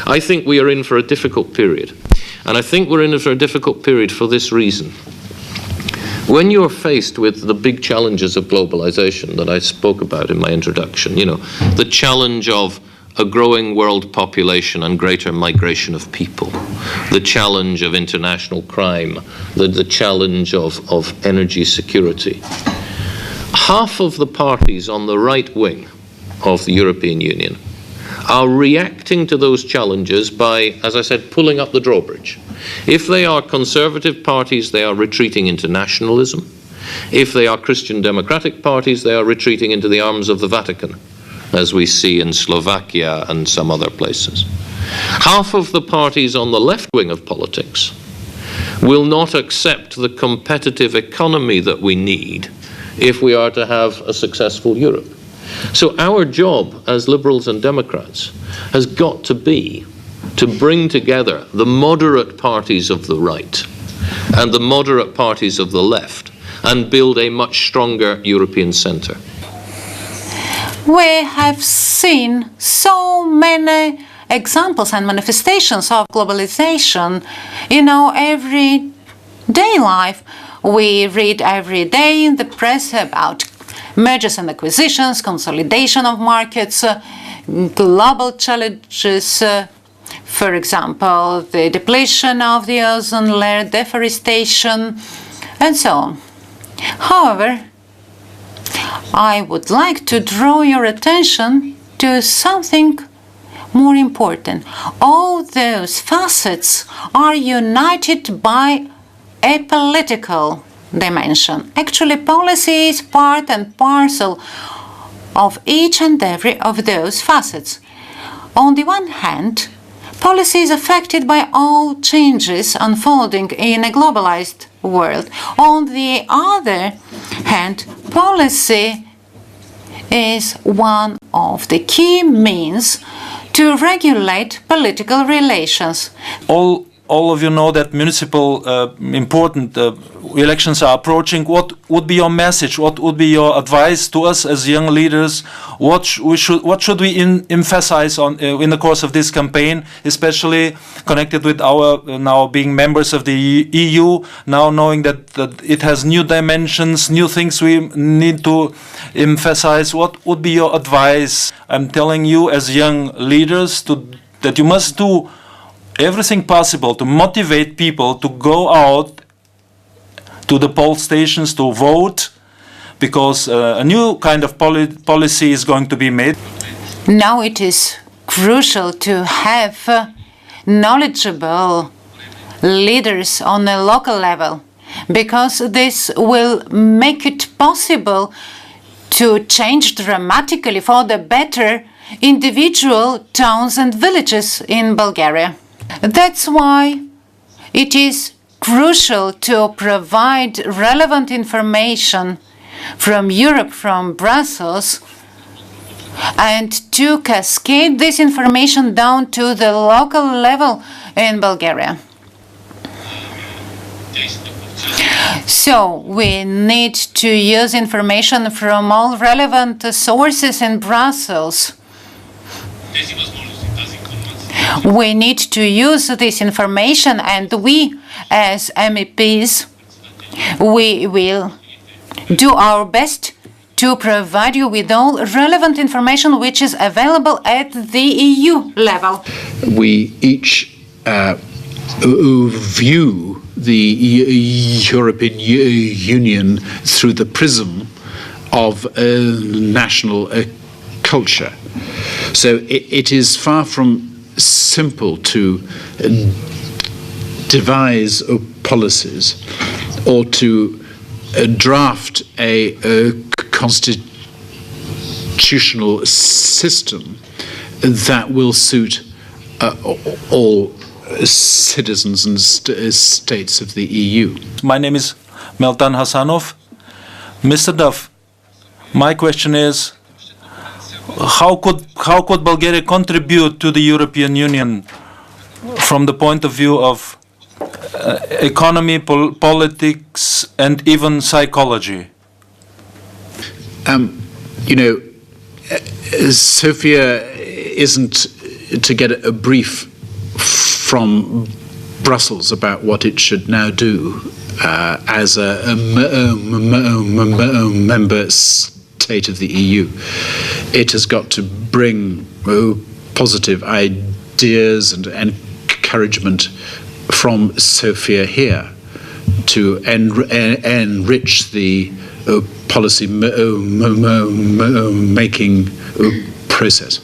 I think we are in for a difficult period. And I think we're in for a difficult period for this reason. When you're faced with the big challenges of globalization that I spoke about in my introduction, you know, the challenge of a growing world population and greater migration of people, the challenge of international crime, the challenge of energy security. Half of the parties on the right wing of the European Union are reacting to those challenges by, as I said, pulling up the drawbridge. If they are conservative parties, they are retreating into nationalism. If they are Christian democratic parties, they are retreating into the arms of the Vatican, as we see in Slovakia and some other places. Half of the parties on the left wing of politics will not accept the competitive economy that we need if we are to have a successful Europe. So our job as liberals and Democrats has got to be to bring together the moderate parties of the right and the moderate parties of the left and build a much stronger European centre. We have seen so many examples and manifestations of globalization in our everyday life. We read every day in the press about mergers and acquisitions, consolidation of markets, global challenges, for example, the depletion of the ozone layer, deforestation, and so on. However, I would like to draw your attention to something more important. All those facets are united by a political dimension. Actually, policy is part and parcel of each and every of those facets. On the one hand, policy is affected by all changes unfolding in a globalized world. On the other hand, policy is one of the key means to regulate political relations. All of you know that municipal important elections are approaching. What would be your message? What would be your advice to us as young leaders? What should we emphasize on in the course of this campaign, especially connected with our now being members of the EU, now knowing that it has new dimensions, new things we need to emphasize? What would be your advice? I'm telling you as young leaders that you must do everything possible to motivate people to go out to the poll stations to vote, because a new kind of policy is going to be made. Now it is crucial to have knowledgeable leaders on a local level, because this will make it possible to change dramatically for the better individual towns and villages in Bulgaria. That's why it is crucial to provide relevant information from Europe, from Brussels, and to cascade this information down to the local level in Bulgaria. So we need to use information from all relevant sources in Brussels. We need to use this information, and we as MEPs, we will do our best to provide you with all relevant information which is available at the EU level. We each view the European Union through the prism of national culture. So it is far from simple to devise policies or to draft a constitutional system that will suit all citizens and states of the EU. My name is Meltan Hasanov. Mr. Duff, my question is, how could Bulgaria contribute to the European Union from the point of view of economy, politics, and even psychology? You know, Sofia isn't to get a brief from Brussels about what it should now do as a member state of the EU. It has got to bring positive ideas and encouragement from Sofia here to enrich the policy making process.